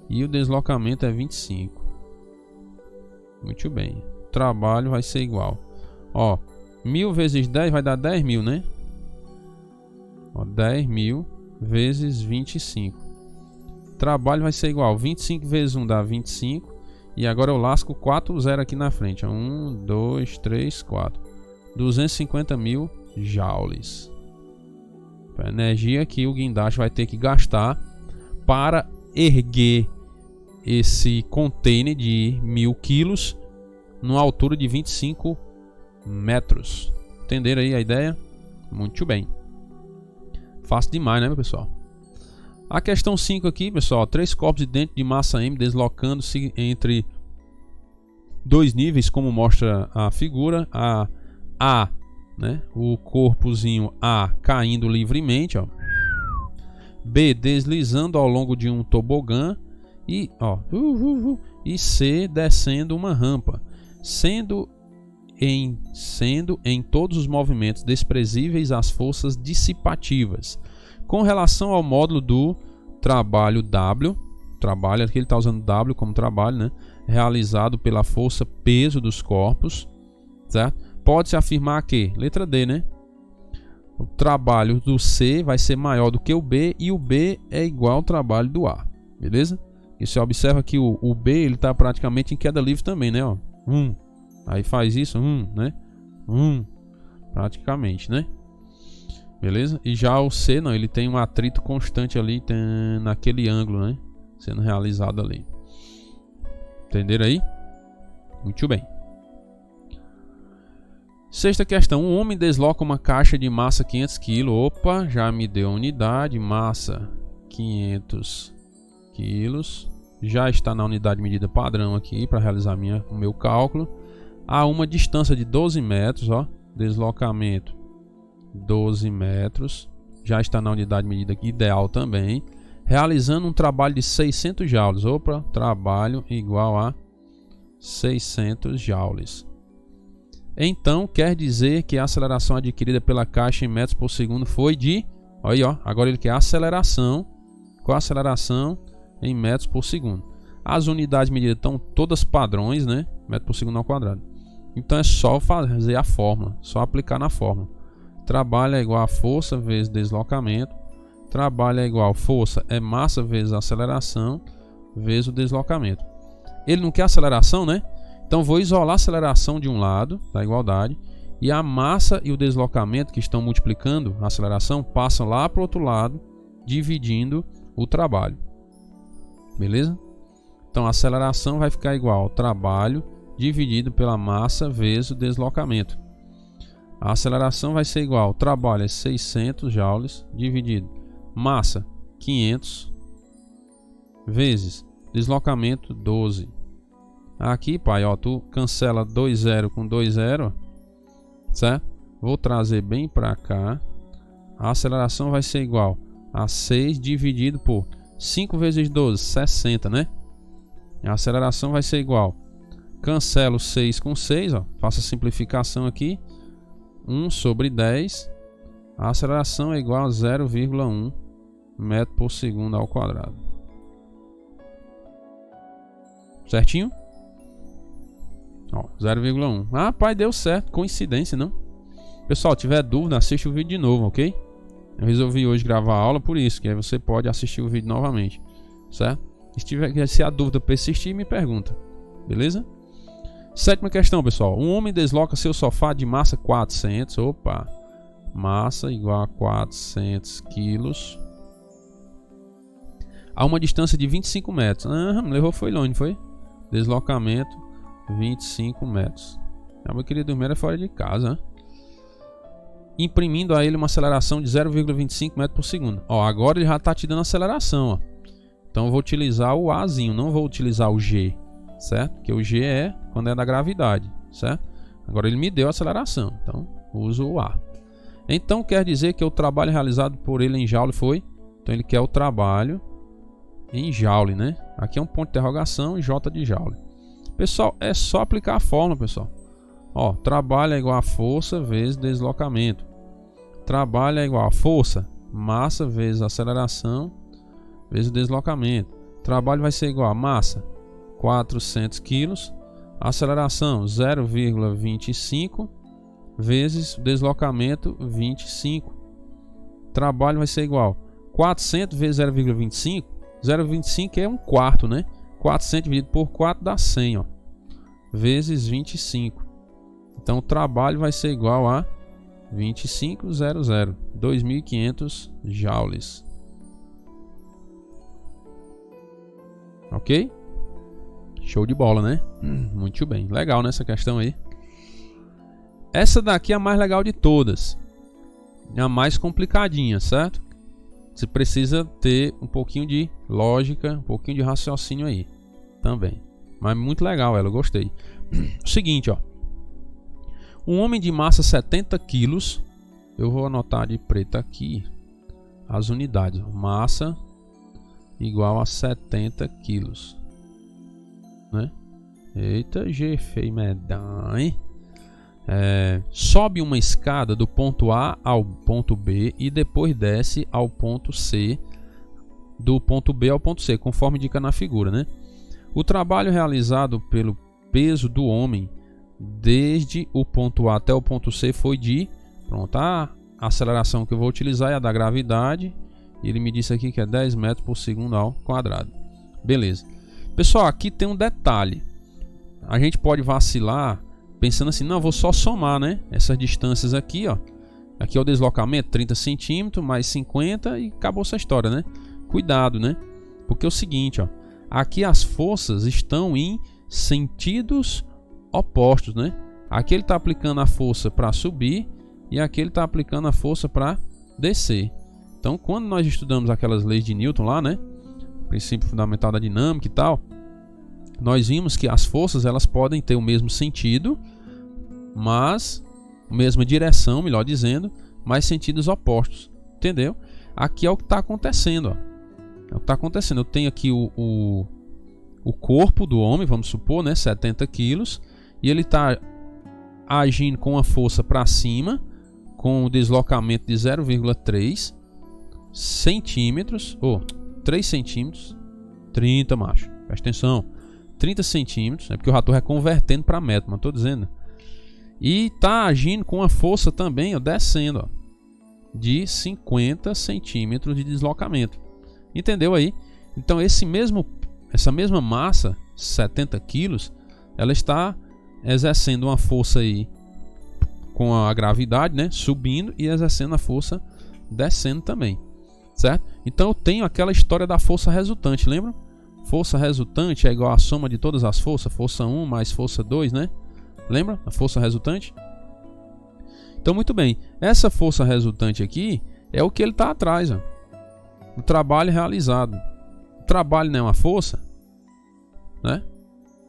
e o deslocamento é 25. Muito bem. O trabalho vai ser igual, ó, 1.000 vezes 10 vai dar 10.000, né? Ó, 10.000 vezes 25. Trabalho vai ser igual 25 vezes 1 dá 25. E agora eu lasco 4 zero aqui na frente. 1, 2, 3, 4. 250.000 joules. A energia que o guindaste vai ter que gastar para erguer esse container de 1000 quilos numa altura de 25 metros. Entenderam aí a ideia? Muito bem. Fácil demais, né, meu pessoal? A questão 5 aqui, pessoal. 3 corpos idênticos de massa M deslocando-se entre 2 níveis, como mostra a figura. A, né, o corpozinho A caindo livremente, ó. B deslizando ao longo de um tobogã e, ó, e C descendo uma rampa, sendo em todos os movimentos desprezíveis as forças dissipativas. Com relação ao módulo do trabalho W, aqui ele está usando W como trabalho, né, realizado pela força peso dos corpos, certo? Pode-se afirmar que, letra D, né, o trabalho do C vai ser maior do que o B e o B é igual ao trabalho do A, beleza? E você observa que o B ele está praticamente em queda livre também, né? Ó. Aí faz isso, né? Praticamente, né? Beleza? E já o C, não, ele tem um atrito constante ali naquele ângulo, né? Sendo realizado ali. Entenderam aí? Muito bem. Sexta questão. Um homem desloca uma caixa de massa 500 kg. Opa, já me deu a unidade. Massa 500 quilos. Já está na unidade de medida padrão aqui para realizar o meu cálculo. A uma distância de 12 metros, ó, deslocamento 12 metros, já está na unidade de medida ideal também, realizando um trabalho de 600 joules. Opa, trabalho igual a 600 joules. Então, quer dizer que a aceleração adquirida pela caixa em metros por segundo foi de... Olha aí, ó, agora ele quer aceleração. Qual a aceleração em metros por segundo? As unidades de medida estão todas padrões, né? Metro por segundo ao quadrado. Então é só fazer a fórmula, só aplicar na fórmula. Trabalho é igual a força vezes deslocamento. Trabalho é igual a força é massa vezes aceleração vezes o deslocamento. Ele não quer aceleração, né? Então vou isolar a aceleração de um lado da igualdade e a massa e o deslocamento que estão multiplicando a aceleração passam lá para o outro lado, dividindo o trabalho. Beleza? Então a aceleração vai ficar igual ao trabalho dividido pela massa vezes o deslocamento. A aceleração vai ser igual ao trabalho é 600 joules dividido massa 500 vezes deslocamento 12. Aqui, pai, ó, tu cancela 2 0 com 2 0, certo? Vou trazer bem para cá. A aceleração vai ser igual a 6 dividido por 5 vezes 12, 60, né? A aceleração vai ser igual, cancelo 6 com 6, ó, faço a simplificação aqui, 1 sobre 10. A aceleração é igual a 0,1 metro por segundo ao quadrado. Certinho? Ó, 0,1. Ah, pai, deu certo. Coincidência, não? Pessoal, tiver dúvida, assiste o vídeo de novo, ok? Eu resolvi hoje gravar a aula por isso, que aí você pode assistir o vídeo novamente, certo? Se a dúvida persistir, me pergunta, beleza? Sétima questão, pessoal. Um homem desloca seu sofá de massa 400. Opa! Massa igual a 400 quilos a uma distância de 25 metros. Levou, foi longe, foi? Deslocamento 25 metros. Meu querido, dormir é fora de casa, né? Imprimindo a ele uma aceleração de 0,25 metros por segundo. Ó, agora ele já está te dando aceleração, ó. Então eu vou utilizar o Azinho, não vou utilizar o G, certo? Porque o G é quando é da gravidade, certo? Agora ele me deu a aceleração, então uso o A. Então quer dizer que o trabalho realizado por ele em joule foi... Então ele quer o trabalho em joule, né? Aqui é um ponto de interrogação e J de joule. Pessoal, é só aplicar a fórmula, pessoal. Ó, trabalho é igual a força vezes deslocamento. Trabalho é igual a força, massa vezes aceleração vezes o deslocamento. Trabalho vai ser igual a massa 400 quilos, aceleração 0,25 vezes deslocamento 25. Trabalho vai ser igual 400 vezes 0,25. 0,25 é um quarto, né? 400 dividido por 4 dá 100, ó, vezes 25. Então o trabalho vai ser igual a 2500, 2.500 joules. Ok? Show de bola, né? Muito bem. Legal nessa questão aí. Essa daqui é a mais legal de todas. É a mais complicadinha, certo? Você precisa ter um pouquinho de lógica, um pouquinho de raciocínio aí também. Mas muito legal ela, eu gostei. O seguinte, ó. Um homem de massa 70 quilos. Eu vou anotar de preto aqui as unidades. Massa igual a 70 quilos. Né? Eita, G feio medonho. Sobe uma escada do ponto A ao ponto B e depois desce ao ponto C, do ponto B ao ponto C, conforme indica na figura, né? O trabalho realizado pelo peso do homem desde o ponto A até o ponto C foi de... Pronto, a aceleração que eu vou utilizar é a da gravidade. Ele me disse aqui que é 10 metros por segundo ao quadrado. Beleza. Pessoal, aqui tem um detalhe. A gente pode vacilar pensando assim, não, vou só somar, né? Essas distâncias aqui, ó. Aqui é o deslocamento, 30 centímetros mais 50 e acabou essa história, né? Cuidado, né? Porque é o seguinte, ó. Aqui as forças estão em sentidos opostos, né? Aqui ele está aplicando a força para subir e aqui ele está aplicando a força para descer. Então, quando nós estudamos aquelas leis de Newton lá, né? Princípio fundamental da dinâmica e tal, nós vimos que as forças elas podem ter o mesmo sentido, mas mesma direção, melhor dizendo, mas sentidos opostos, entendeu? Aqui é o que está acontecendo, ó. É o que está acontecendo. Eu tenho aqui o corpo do homem, vamos supor, né, 70 quilos, e ele está agindo com a força para cima, com o deslocamento de 0,3 centímetros, ou 3 centímetros, 30, macho, presta atenção, 30 centímetros, é porque o rato é convertendo para metro, mas estou dizendo. E está agindo com a força também, ó, descendo, ó, de 50 centímetros de deslocamento. Entendeu aí? Então essa mesma massa, 70 quilos, ela está exercendo uma força aí com a gravidade, né, subindo, e exercendo a força descendo também, certo? Então eu tenho aquela história da força resultante, lembra? Força resultante é igual à soma de todas as forças, força 1 mais força 2, né? Lembra? A força resultante? Então, muito bem. Essa força resultante aqui é o que ele está atrás, ó. O trabalho realizado. O trabalho não é uma força, né?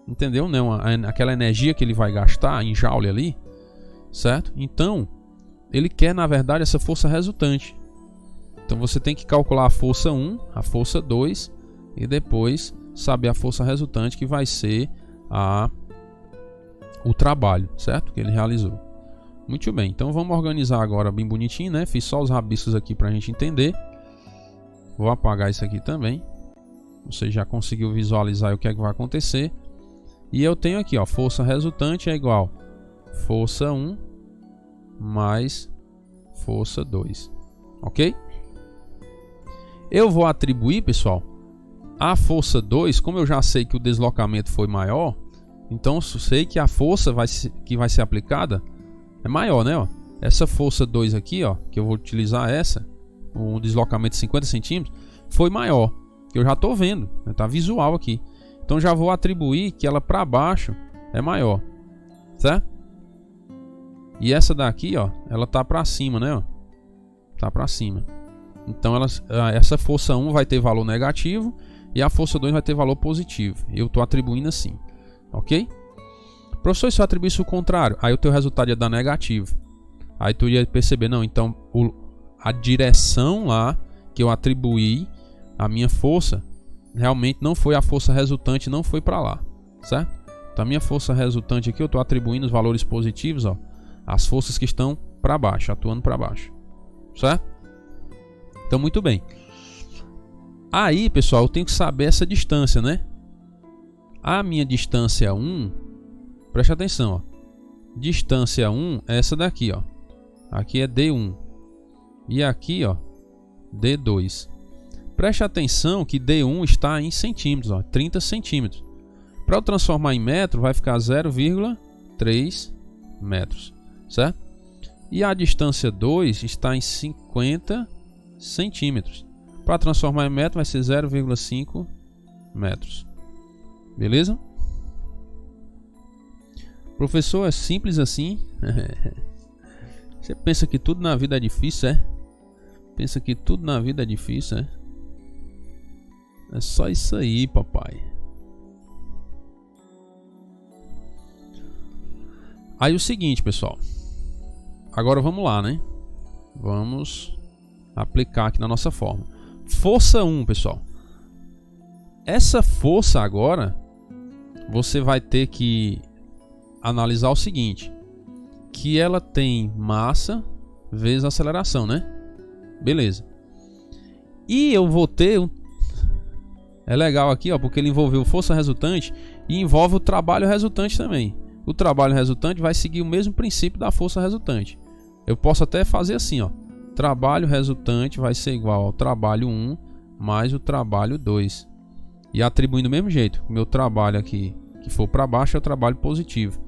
Entendeu? Não é aquela energia que ele vai gastar em joule ali, certo? Então, ele quer, na verdade, essa força resultante. Então, você tem que calcular a força 1, a força 2 e depois saber a força resultante, que vai ser o trabalho, certo? Que ele realizou. Muito bem, então vamos organizar agora bem bonitinho, né? Fiz só os rabiscos aqui para a gente entender. Vou apagar isso aqui também. Você já conseguiu visualizar o que é que vai acontecer. E eu tenho aqui, ó, força resultante é igual força 1 mais força 2. Ok? Eu vou atribuir, pessoal, a força 2, como eu já sei que o deslocamento foi maior, então eu sei que a força que vai ser aplicada é maior, né? Ó. Essa força 2 aqui, ó, que eu vou utilizar um deslocamento de 50 centímetros, foi maior. Eu já estou vendo, né? Tá visual aqui. Então já vou atribuir que ela para baixo é maior, certo? E essa daqui, ó, ela tá para cima, né? Ó. Tá para cima. Então essa força 1 vai ter valor negativo e a força 2 vai ter valor positivo. Eu estou atribuindo assim, ok? Professor, se eu atribuísse o contrário, aí o teu resultado ia dar negativo. Aí tu ia perceber, não, então a direção lá que eu atribuí a minha força realmente não foi a força resultante, não foi para lá, certo? Então a minha força resultante aqui eu estou atribuindo os valores positivos, ó, as forças que estão para baixo, atuando para baixo, certo? Então muito bem. Aí, pessoal, eu tenho que saber essa distância, né? A minha distância 1, preste atenção, ó. Distância 1 é essa daqui, ó. Aqui é D1. E aqui, ó, D2. Preste atenção que D1 está em centímetros, ó, 30 centímetros. Para eu transformar em metro, vai ficar 0,3 metros, certo? E a distância 2 está em 50 centímetros. Para transformar em metro vai ser 0,5 metros. Beleza? Professor, é simples assim? Você pensa que tudo na vida é difícil, é? Pensa que tudo na vida é difícil, é? É só isso aí, papai. Aí o seguinte, pessoal. Agora vamos lá, né? Vamos aplicar aqui na nossa forma. Força 1, pessoal. Essa força agora, você vai ter que analisar o seguinte. Que ela tem massa vezes aceleração, né? Beleza. E eu vou ter... É legal aqui, ó, porque ele envolveu força resultante e envolve o trabalho resultante também. O trabalho resultante vai seguir o mesmo princípio da força resultante. Eu posso até fazer assim, ó. Trabalho resultante vai ser igual ao trabalho 1 mais o trabalho 2. E atribuindo do mesmo jeito. O meu trabalho aqui, que for para baixo, é o trabalho positivo.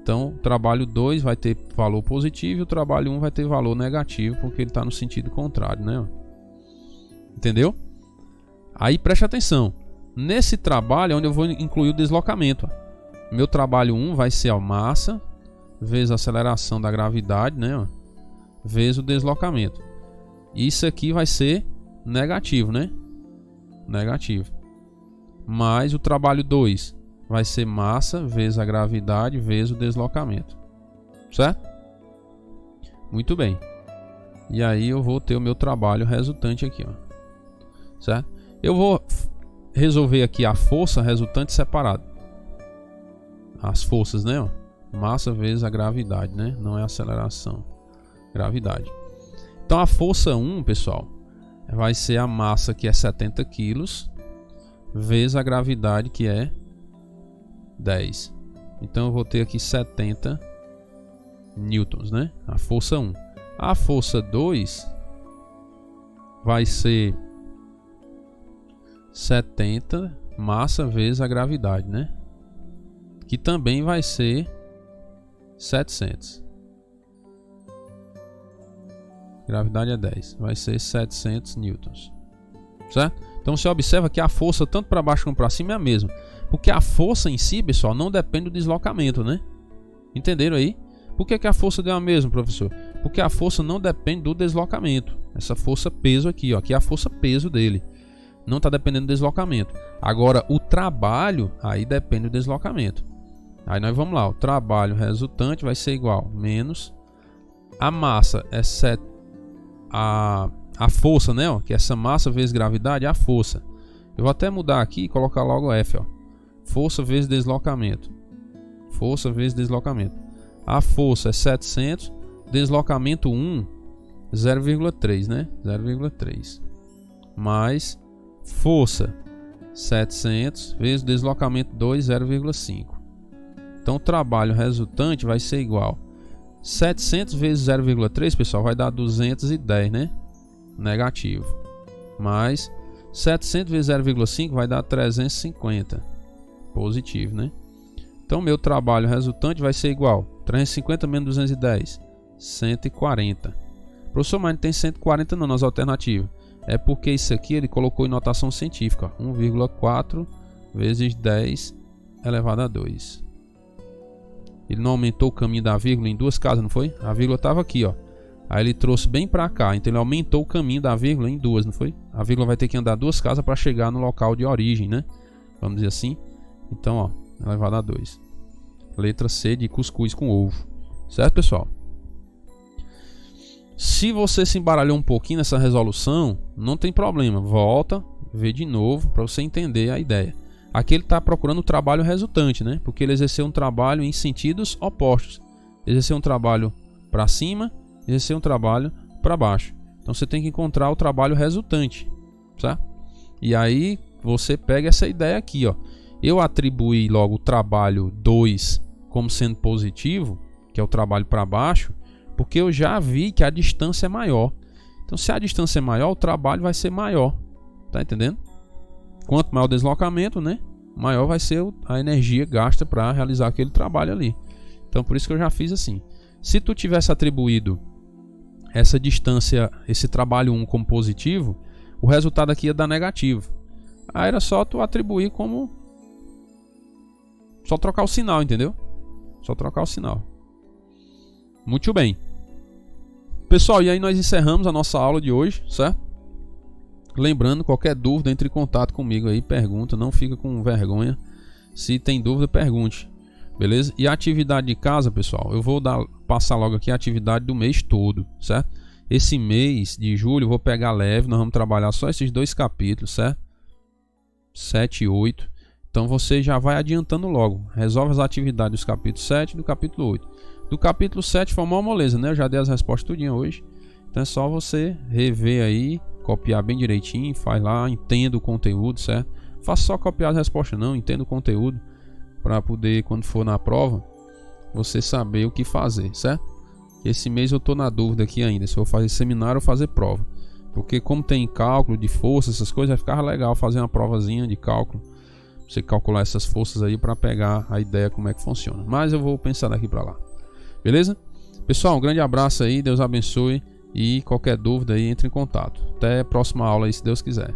Então, o trabalho 2 vai ter valor positivo e o trabalho 1 vai ter valor negativo, porque ele está no sentido contrário, né? Entendeu? Aí preste atenção. Nesse trabalho é onde eu vou incluir o deslocamento. Meu trabalho 1 vai ser a massa vezes a aceleração da gravidade, né? Vezes o deslocamento. Isso aqui vai ser negativo, né? Negativo. Mais o trabalho 2 vai ser massa vezes a gravidade vezes o deslocamento. Certo? Muito bem. E aí eu vou ter o meu trabalho resultante aqui, ó. Certo? Eu vou resolver aqui a força resultante separado. As forças, né? Ó. Massa vezes a gravidade, né? Não é aceleração. Gravidade. Então a força 1, pessoal, vai ser a massa, que é 70 kg, vezes a gravidade, que é 10. Então eu vou ter aqui 70 newtons, né? A força 1. A força 2 vai ser 70 massa vezes a gravidade, né? Que também vai ser 700. Gravidade é 10. Vai ser 700 newtons. Certo? Então você observa que a força tanto para baixo como para cima é a mesma. Porque a força em si, pessoal, não depende do deslocamento, né? Entenderam aí? Por que a força deu a mesma, professor? Porque a força não depende do deslocamento. Essa força peso aqui, ó. Aqui é a força peso dele. Não está dependendo do deslocamento. Agora, o trabalho, aí depende do deslocamento. Aí nós vamos lá. O trabalho resultante vai ser igual menos a massa é 7. A força, né? Ó, que é essa massa vezes gravidade é a força. Eu vou até mudar aqui e colocar logo F, ó. Força vezes deslocamento. Força vezes deslocamento. A força é 700. Deslocamento 1, 0,3, né? 0,3. Mais força 700 vezes deslocamento 2, 0,5. Então o trabalho resultante vai ser igual 700 vezes 0,3, pessoal, vai dar 210, né? Negativo. Mais 700 vezes 0,5 vai dar 350. Positivo, né? Então meu trabalho resultante vai ser igual 350 menos 210, 140. Professor, mas não tem 140 não nas alternativas. É porque isso aqui ele colocou em notação científica, 1,4 vezes 10 elevado a 2. Ele não aumentou o caminho da vírgula em duas casas, não foi? A vírgula estava aqui, ó. Aí ele trouxe bem para cá, então ele aumentou o caminho da vírgula em duas, não foi? A vírgula vai ter que andar duas casas para chegar no local de origem, né? Vamos dizer assim. Então, ó, elevado a 2. Letra C de cuscuz com ovo. Certo, pessoal? Se você se embaralhou um pouquinho nessa resolução, não tem problema. Volta, vê de novo para você entender a ideia. Aqui ele está procurando o trabalho resultante, né? Porque ele exerceu um trabalho em sentidos opostos. Exerceu um trabalho para cima, exerceu um trabalho para baixo. Então você tem que encontrar o trabalho resultante, certo? E aí você pega essa ideia aqui, ó. Eu atribuí logo o trabalho 2 como sendo positivo, que é o trabalho para baixo, porque eu já vi que a distância é maior. Então se a distância é maior, o trabalho vai ser maior. Tá entendendo? Quanto maior o deslocamento, né? Maior vai ser a energia gasta para realizar aquele trabalho ali. Então por isso que eu já fiz assim. Se tu tivesse atribuído essa distância, esse trabalho 1 como positivo, o resultado aqui ia dar negativo. Aí era só tu atribuir como... só trocar o sinal, entendeu? Só trocar o sinal. Muito bem. Pessoal, e aí nós encerramos a nossa aula de hoje, certo? Lembrando, qualquer dúvida, entre em contato comigo aí, pergunta, não fica com vergonha. Se tem dúvida, pergunte. Beleza? E a atividade de casa, pessoal, eu vou passar logo aqui a atividade do mês todo, certo? Esse mês de julho eu vou pegar leve, nós vamos trabalhar só esses 2 capítulos, certo? 7 e 8. Então você já vai adiantando logo. Resolve as atividades dos capítulos 7 e do capítulo 8. Do capítulo 7 foi uma moleza, né? Eu já dei as respostas tudinho hoje. Então é só você rever aí, copiar bem direitinho, faz lá, entenda o conteúdo, certo? Faça só copiar as respostas não, entenda o conteúdo, para poder, quando for na prova, você saber o que fazer, certo? Esse mês eu tô na dúvida aqui ainda, se eu vou fazer seminário ou fazer prova. Porque como tem cálculo de força, essas coisas, vai ficar legal fazer uma provazinha de cálculo. Você calcular essas forças aí para pegar a ideia como é que funciona. Mas eu vou pensar daqui para lá. Beleza? Pessoal, um grande abraço aí, Deus abençoe. E qualquer dúvida aí, entre em contato. Até a próxima aula aí, se Deus quiser.